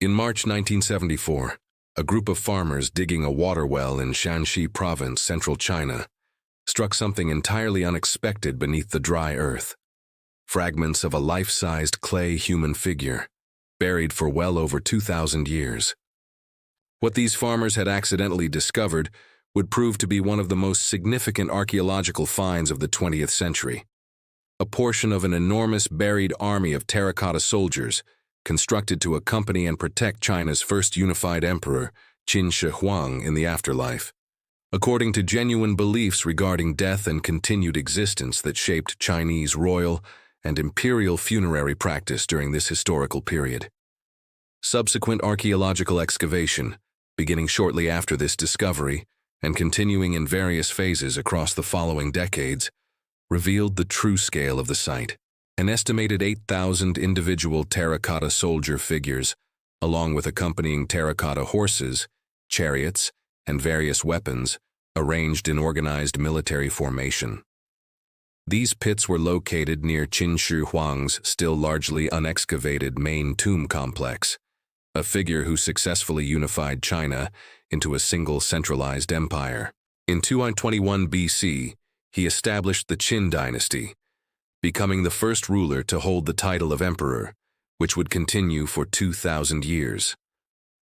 In March 1974, a group of farmers digging a water well in Shanxi Province, central China, struck something entirely unexpected beneath the dry earth. Fragments of a life-sized clay human figure, buried for well over 2,000 years. What these farmers had accidentally discovered would prove to be one of the most significant archaeological finds of the 20th century. A portion of an enormous buried army of terracotta soldiers, constructed to accompany and protect China's first unified emperor, Qin Shi Huang, in the afterlife. According to genuine beliefs regarding death and continued existence that shaped Chinese royal and imperial funerary practice during this historical period. Subsequent archaeological excavation, beginning shortly after this discovery and continuing in various phases across the following decades, revealed the true scale of the site. An estimated 8,000 individual terracotta soldier figures, along with accompanying terracotta horses, chariots, and various weapons, arranged in organized military formation. These pits were located near Qin Shi Huang's still largely unexcavated main tomb complex, a figure who successfully unified China into a single centralized empire. In 221 BC, he established the Qin dynasty, becoming the first ruler to hold the title of emperor, which would continue for 2,000 years.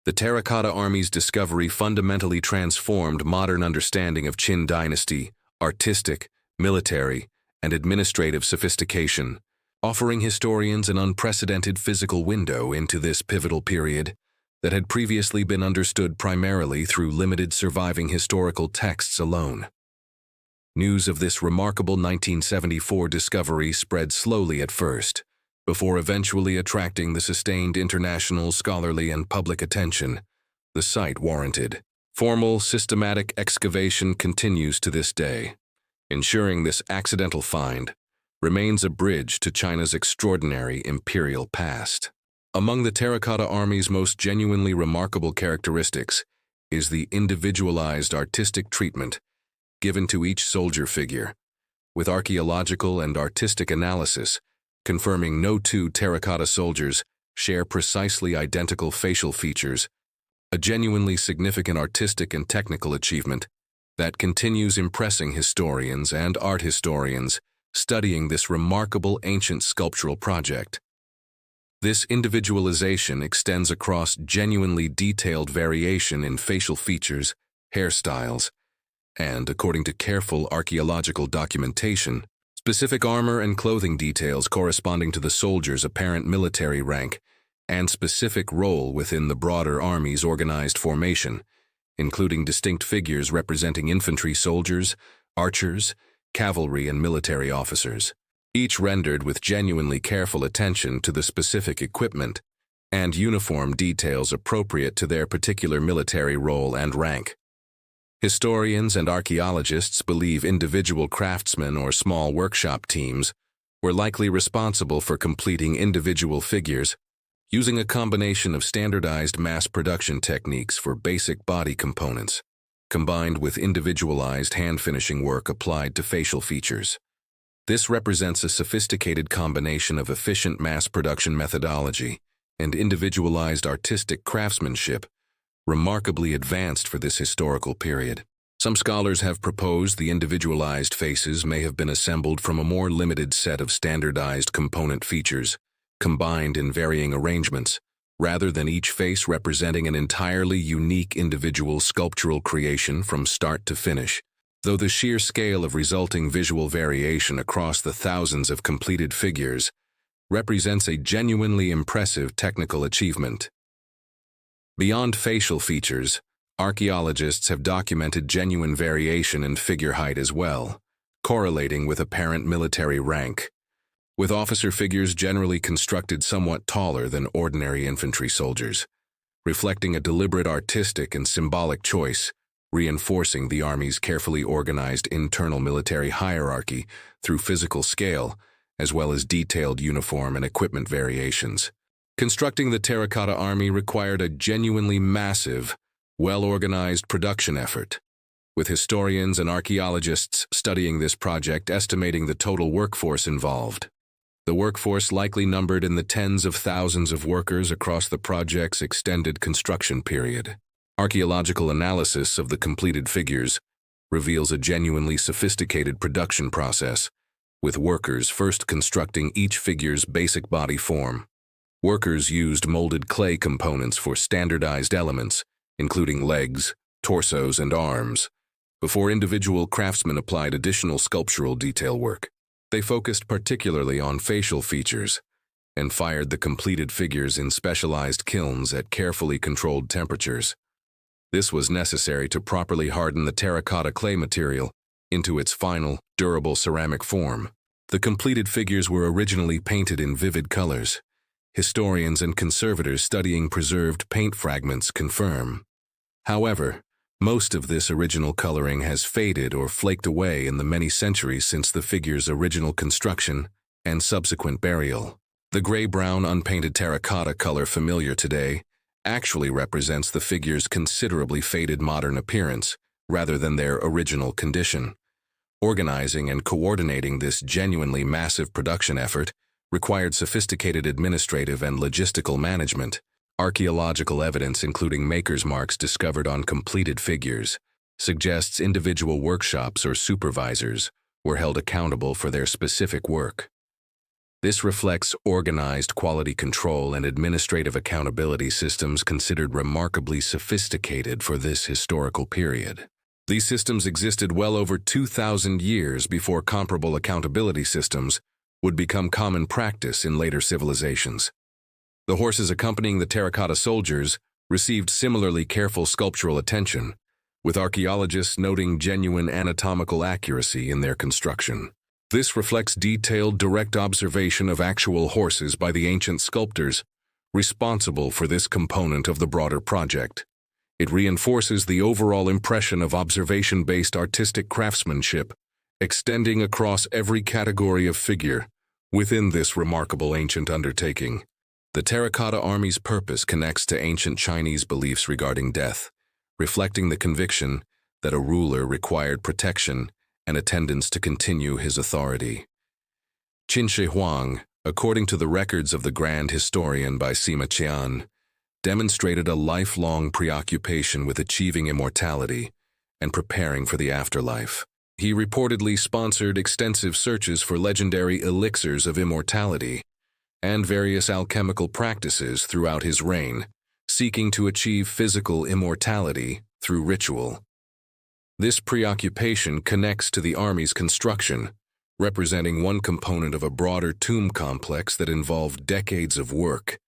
The Terracotta Army's discovery fundamentally transformed modern understanding of Qin dynasty, artistic, military, and administrative sophistication, offering historians an unprecedented physical window into this pivotal period that had previously been understood primarily through limited surviving historical texts alone. News of this remarkable 1974 discovery spread slowly at first, before eventually attracting the sustained international scholarly and public attention the site warranted. Formal, systematic excavation continues to this day, ensuring this accidental find remains a bridge to China's extraordinary imperial past. Among the Terracotta Army's most genuinely remarkable characteristics is the individualized artistic treatment given to each soldier figure, with archaeological and artistic analysis confirming no two terracotta soldiers share precisely identical facial features, a genuinely significant artistic and technical achievement that continues impressing historians and art historians studying this remarkable ancient sculptural project. This individualization extends across genuinely detailed variation in facial features, hairstyles, and, according to careful archaeological documentation, specific armor and clothing details corresponding to the soldier's apparent military rank and specific role within the broader army's organized formation, including distinct figures representing infantry soldiers, archers, cavalry, and military officers, each rendered with genuinely careful attention to the specific equipment and uniform details appropriate to their particular military role and rank. Historians and archaeologists believe individual craftsmen or small workshop teams were likely responsible for completing individual figures using a combination of standardized mass production techniques for basic body components, combined with individualized hand-finishing work applied to facial features. This represents a sophisticated combination of efficient mass production methodology and individualized artistic craftsmanship, remarkably advanced for this historical period. Some scholars have proposed the individualized faces may have been assembled from a more limited set of standardized component features, combined in varying arrangements, rather than each face representing an entirely unique individual sculptural creation from start to finish. Though the sheer scale of resulting visual variation across the thousands of completed figures represents a genuinely impressive technical achievement. Beyond facial features, archaeologists have documented genuine variation in figure height as well, correlating with apparent military rank, with officer figures generally constructed somewhat taller than ordinary infantry soldiers, reflecting a deliberate artistic and symbolic choice, reinforcing the Army's carefully organized internal military hierarchy through physical scale, as well as detailed uniform and equipment variations. Constructing the Terracotta Army required a genuinely massive, well-organized production effort, with historians and archaeologists studying this project estimating the total workforce involved. The workforce likely numbered in the tens of thousands of workers across the project's extended construction period. Archaeological analysis of the completed figures reveals a genuinely sophisticated production process, with workers first constructing each figure's basic body form. Workers used molded clay components for standardized elements, including legs, torsos, and arms, before individual craftsmen applied additional sculptural detail work. They focused particularly on facial features and fired the completed figures in specialized kilns at carefully controlled temperatures. This was necessary to properly harden the terracotta clay material into its final, durable ceramic form. The completed figures were originally painted in vivid colors. Historians and conservators studying preserved paint fragments confirm. However, most of this original coloring has faded or flaked away in the many centuries since the figure's original construction and subsequent burial. The gray-brown unpainted terracotta color familiar today actually represents the figure's considerably faded modern appearance rather than their original condition. Organizing and coordinating this genuinely massive production effort required sophisticated administrative and logistical management. Archaeological evidence, including maker's marks discovered on completed figures, suggests individual workshops or supervisors were held accountable for their specific work. This reflects organized quality control and administrative accountability systems considered remarkably sophisticated for this historical period. These systems existed well over 2,000 years before comparable accountability systems would become common practice in later civilizations. The horses accompanying the terracotta soldiers received similarly careful sculptural attention, with archaeologists noting genuine anatomical accuracy in their construction. This reflects detailed, direct observation of actual horses by the ancient sculptors responsible for this component of the broader project. It reinforces the overall impression of observation-based artistic craftsmanship, extending across every category of figure within this remarkable ancient undertaking. The Terracotta Army's purpose connects to ancient Chinese beliefs regarding death, reflecting the conviction that a ruler required protection and attendance to continue his authority. Qin Shi Huang, according to the records of the Grand Historian by Sima Qian, demonstrated a lifelong preoccupation with achieving immortality and preparing for the afterlife. He reportedly sponsored extensive searches for legendary elixirs of immortality and various alchemical practices throughout his reign, seeking to achieve physical immortality through ritual. This preoccupation connects to the army's construction, representing one component of a broader tomb complex that involved decades of work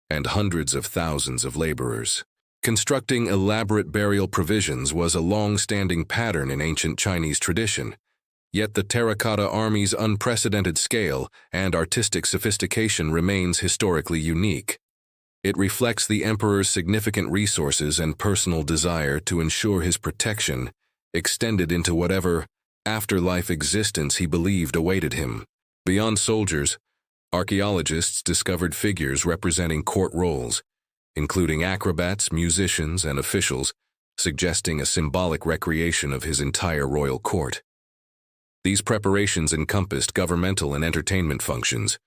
and hundreds of thousands of laborers. Constructing elaborate burial provisions was a long-standing pattern in ancient Chinese tradition, yet the Terracotta Army's unprecedented scale and artistic sophistication remains historically unique. It reflects the emperor's significant resources and personal desire to ensure his protection extended into whatever afterlife existence he believed awaited him. Beyond soldiers, archaeologists discovered figures representing court roles, including acrobats, musicians, and officials, suggesting a symbolic recreation of his entire royal court. These preparations encompassed governmental and entertainment functions,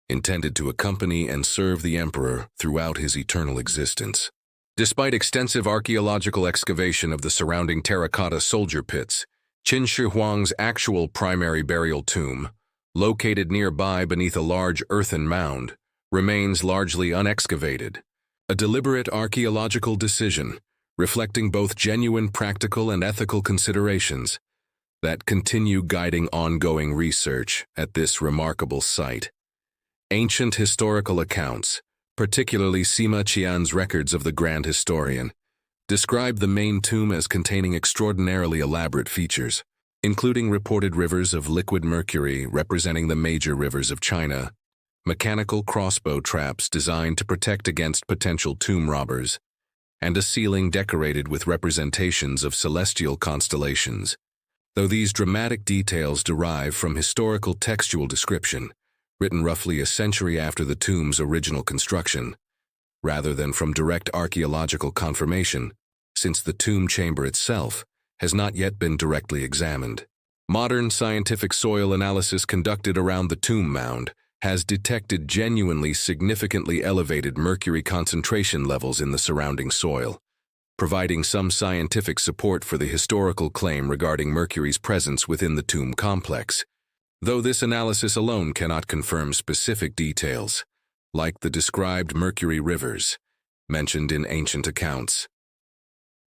intended to accompany and serve the emperor throughout his eternal existence. Despite extensive archaeological excavation of the surrounding terracotta soldier pits, Qin Shi Huang's actual primary burial tomb, located nearby beneath a large earthen mound, remains largely unexcavated. A deliberate archaeological decision, reflecting both genuine practical and ethical considerations that continue guiding ongoing research at this remarkable site. Ancient historical accounts, particularly Sima Qian's records of the Grand Historian, describe the main tomb as containing extraordinarily elaborate features, including reported rivers of liquid mercury representing the major rivers of China, mechanical crossbow traps designed to protect against potential tomb robbers, and a ceiling decorated with representations of celestial constellations. Though these dramatic details derive from historical textual description, written roughly a century after the tomb's original construction, rather than from direct archaeological confirmation, since the tomb chamber itself has not yet been directly examined. Modern scientific soil analysis conducted around the tomb mound has detected genuinely significantly elevated mercury concentration levels in the surrounding soil, providing some scientific support for the historical claim regarding mercury's presence within the tomb complex, though this analysis alone cannot confirm specific details, like the described mercury rivers mentioned in ancient accounts.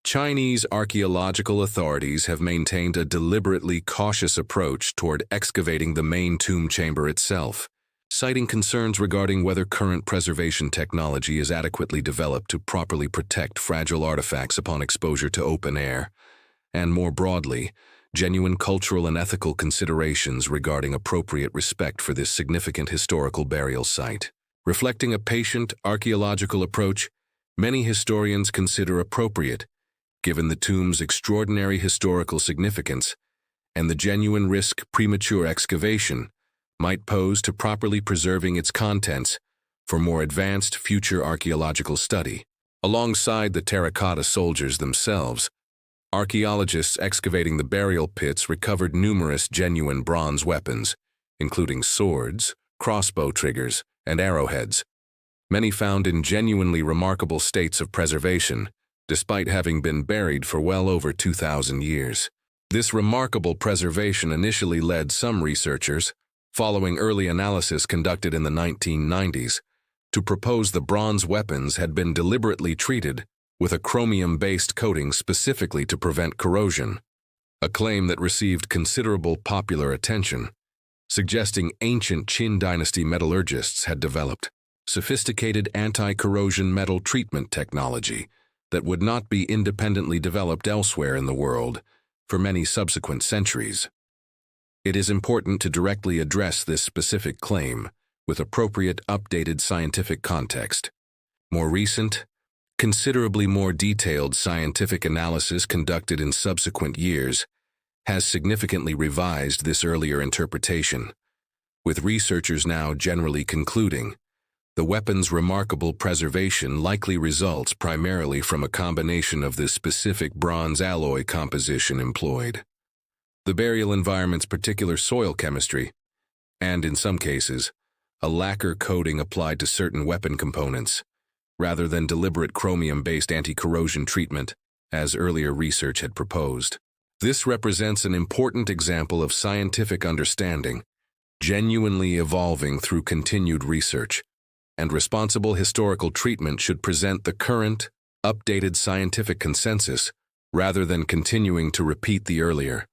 Chinese archaeological authorities have maintained a deliberately cautious approach toward excavating the main tomb chamber itself, citing concerns regarding whether current preservation technology is adequately developed to properly protect fragile artifacts upon exposure to open air, and more broadly, genuine cultural and ethical considerations regarding appropriate respect for this significant historical burial site. Reflecting a patient archaeological approach, many historians consider appropriate, given the tomb's extraordinary historical significance and the genuine risk premature excavation might pose to properly preserving its contents for more advanced future archaeological study. Alongside the terracotta soldiers themselves, archaeologists excavating the burial pits recovered numerous genuine bronze weapons, including swords, crossbow triggers, and arrowheads, many found in genuinely remarkable states of preservation, despite having been buried for well over 2,000 years. This remarkable preservation initially led some researchers, following early analysis conducted in the 1990s, to propose the bronze weapons had been deliberately treated with a chromium-based coating specifically to prevent corrosion, a claim that received considerable popular attention, suggesting ancient Qin dynasty metallurgists had developed sophisticated anti-corrosion metal treatment technology that would not be independently developed elsewhere in the world for many subsequent centuries. It is important to directly address this specific claim with appropriate updated scientific context. More recent, considerably more detailed scientific analysis conducted in subsequent years has significantly revised this earlier interpretation, with researchers now generally concluding the weapon's remarkable preservation likely results primarily from a combination of the specific bronze alloy composition employed, the burial environment's particular soil chemistry, and in some cases, a lacquer coating applied to certain weapon components, rather than deliberate chromium-based anti-corrosion treatment, as earlier research had proposed. This represents an important example of scientific understanding, genuinely evolving through continued research, and responsible historical treatment should present the current, updated scientific consensus rather than continuing to repeat the earlier,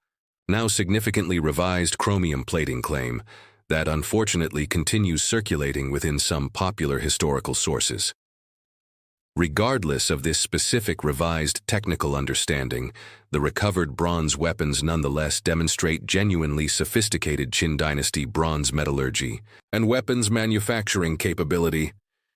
now significantly revised chromium plating claim that unfortunately continues circulating within some popular historical sources. Regardless of this specific revised technical understanding, the recovered bronze weapons nonetheless demonstrate genuinely sophisticated Qin dynasty bronze metallurgy and weapons manufacturing capability,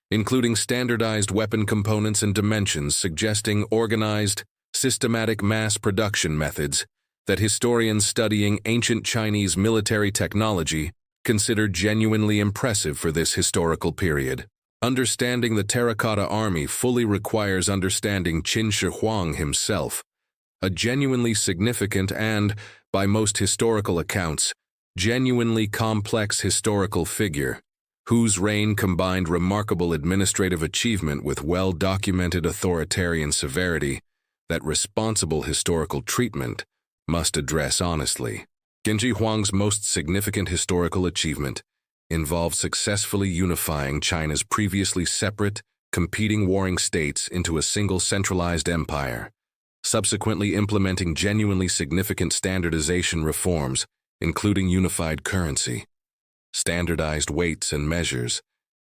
including standardized weapon components and dimensions suggesting organized, systematic mass production methods that historians studying ancient Chinese military technology consider genuinely impressive for this historical period. Understanding the Terracotta Army fully requires understanding Qin Shi Huang himself, a genuinely significant and, by most historical accounts, genuinely complex historical figure, whose reign combined remarkable administrative achievement with well-documented authoritarian severity that responsible historical treatment must address honestly. Qin Shi Huang's most significant historical achievement involved successfully unifying China's previously separate, competing warring states into a single centralized empire, subsequently implementing genuinely significant standardization reforms, including unified currency, standardized weights and measures,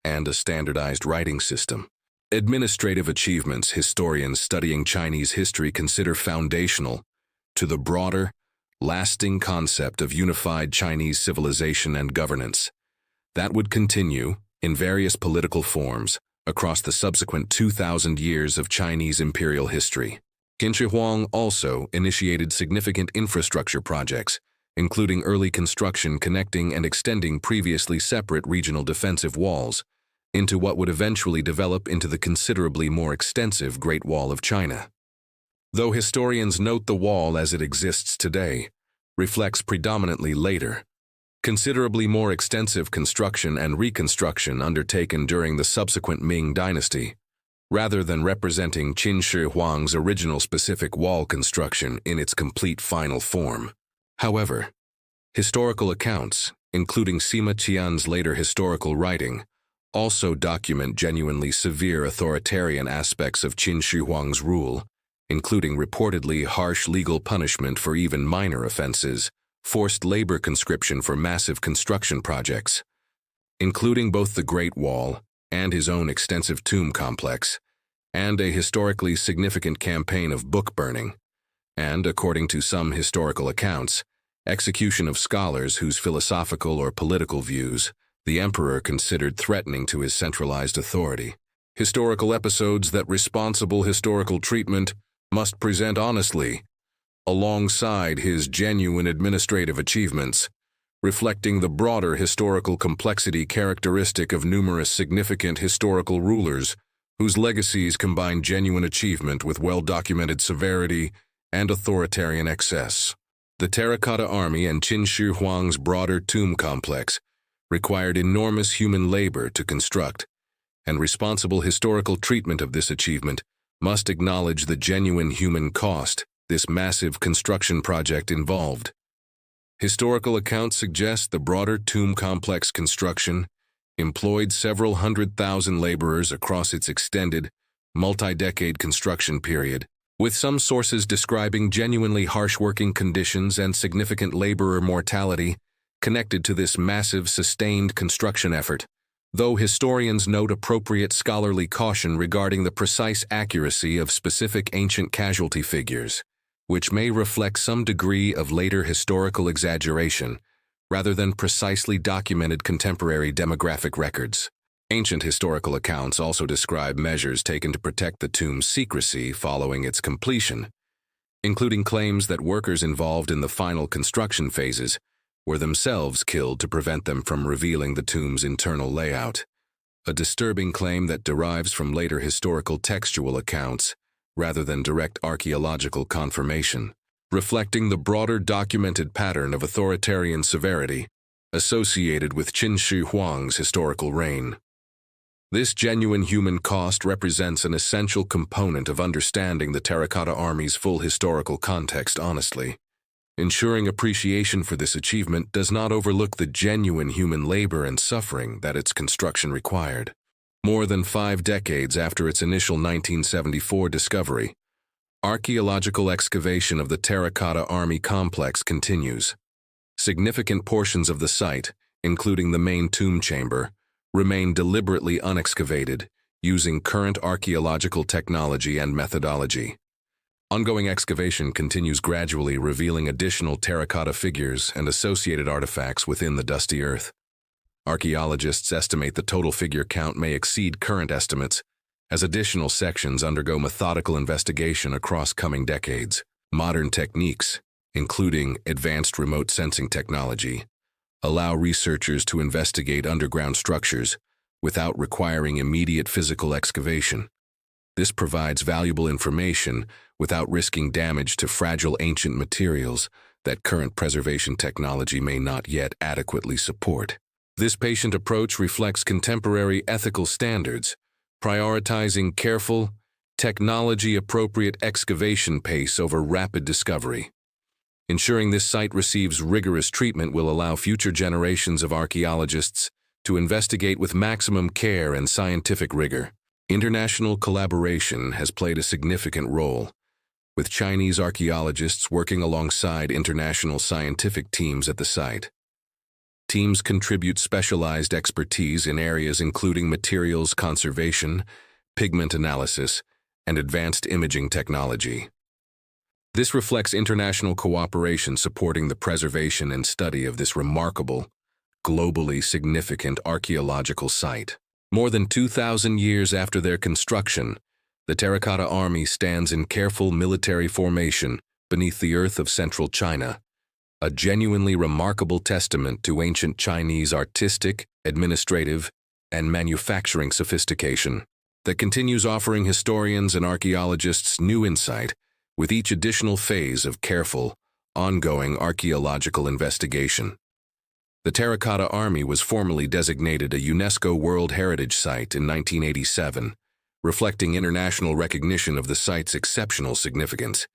and a standardized writing system. Administrative achievements historians studying Chinese history consider foundational to the broader, lasting concept of unified Chinese civilization and governance that would continue, in various political forms, across the subsequent 2,000 years of Chinese imperial history. Qin Shi Huang also initiated significant infrastructure projects, including early construction connecting and extending previously separate regional defensive walls into what would eventually develop into the considerably more extensive Great Wall of China. Though historians note the wall as it exists today reflects predominantly later, considerably more extensive construction and reconstruction undertaken during the subsequent Ming dynasty, rather than representing Qin Shi Huang's original specific wall construction in its complete final form. However, historical accounts, including Sima Qian's later historical writing, also document genuinely severe authoritarian aspects of Qin Shi Huang's rule, including reportedly harsh legal punishment for even minor offenses, forced labor conscription for massive construction projects, including both the Great Wall and his own extensive tomb complex, and a historically significant campaign of book burning, and, according to some historical accounts, execution of scholars whose philosophical or political views the emperor considered threatening to his centralized authority. Historical episodes that responsible historical treatment must present honestly, alongside his genuine administrative achievements, reflecting the broader historical complexity characteristic of numerous significant historical rulers whose legacies combine genuine achievement with well-documented severity and authoritarian excess. The Terracotta Army and Qin Shi Huang's broader tomb complex required enormous human labor to construct, and responsible historical treatment of this achievement must acknowledge the genuine human cost this massive construction project involved. Historical accounts suggest the broader tomb complex construction employed several 100,000 laborers across its extended, multi-decade construction period, with some sources describing genuinely harsh working conditions and significant laborer mortality connected to this massive, sustained construction effort, though historians note appropriate scholarly caution regarding the precise accuracy of specific ancient casualty figures, which may reflect some degree of later historical exaggeration rather than precisely documented contemporary demographic records. Ancient historical accounts also describe measures taken to protect the tomb's secrecy following its completion, including claims that workers involved in the final construction phases were themselves killed to prevent them from revealing the tomb's internal layout, a disturbing claim that derives from later historical textual accounts rather than direct archaeological confirmation, reflecting the broader documented pattern of authoritarian severity associated with Qin Shi Huang's historical reign. This genuine human cost represents an essential component of understanding the Terracotta Army's full historical context honestly. Ensuring appreciation for this achievement does not overlook the genuine human labor and suffering that its construction required. More than 5 decades after its initial 1974 discovery, archaeological excavation of the Terracotta Army complex continues. Significant portions of the site, including the main tomb chamber, remain deliberately unexcavated, using current archaeological technology and methodology. Ongoing excavation continues, gradually revealing additional terracotta figures and associated artifacts within the dusty earth. Archaeologists estimate the total figure count may exceed current estimates, as additional sections undergo methodical investigation across coming decades. Modern techniques, including advanced remote sensing technology, allow researchers to investigate underground structures without requiring immediate physical excavation. This provides valuable information without risking damage to fragile ancient materials that current preservation technology may not yet adequately support. This patient approach reflects contemporary ethical standards, prioritizing careful, technology-appropriate excavation pace over rapid discovery. Ensuring this site receives rigorous treatment will allow future generations of archaeologists to investigate with maximum care and scientific rigor. International collaboration has played a significant role, with Chinese archaeologists working alongside international scientific teams at the site. Teams contribute specialized expertise in areas including materials conservation, pigment analysis, and advanced imaging technology. This reflects international cooperation supporting the preservation and study of this remarkable, globally significant archaeological site. More than 2,000 years after their construction, the Terracotta Army stands in careful military formation beneath the earth of central China, a genuinely remarkable testament to ancient Chinese artistic, administrative, and manufacturing sophistication that continues offering historians and archaeologists new insight with each additional phase of careful, ongoing archaeological investigation. The Terracotta Army was formally designated a UNESCO World Heritage Site in 1987, reflecting international recognition of the site's exceptional significance.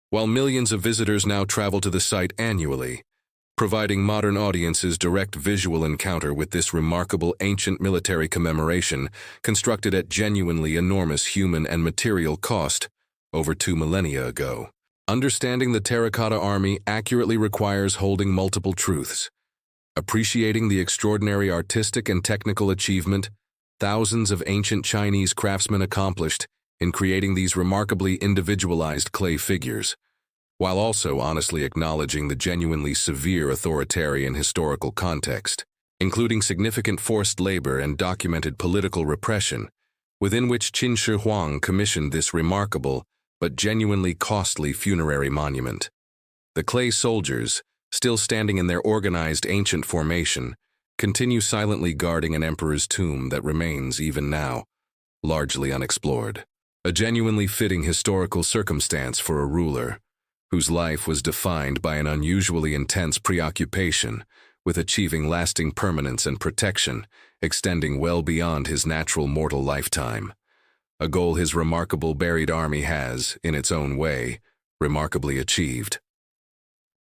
While millions of visitors now travel to the site annually, providing modern audiences direct visual encounter with this remarkable ancient military commemoration constructed at genuinely enormous human and material cost over 2 millennia ago. Understanding the Terracotta Army accurately requires holding multiple truths. Appreciating the extraordinary artistic and technical achievement thousands of ancient Chinese craftsmen accomplished in creating these remarkably individualized clay figures, while also honestly acknowledging the genuinely severe authoritarian historical context, including significant forced labor and documented political repression, within which Qin Shi Huang commissioned this remarkable but genuinely costly funerary monument. The clay soldiers, still standing in their organized ancient formation, continue silently guarding an emperor's tomb that remains, even now, largely unexplored. A genuinely fitting historical circumstance for a ruler whose life was defined by an unusually intense preoccupation with achieving lasting permanence and protection, extending well beyond his natural mortal lifetime. A goal his remarkable buried army has, in its own way, remarkably achieved.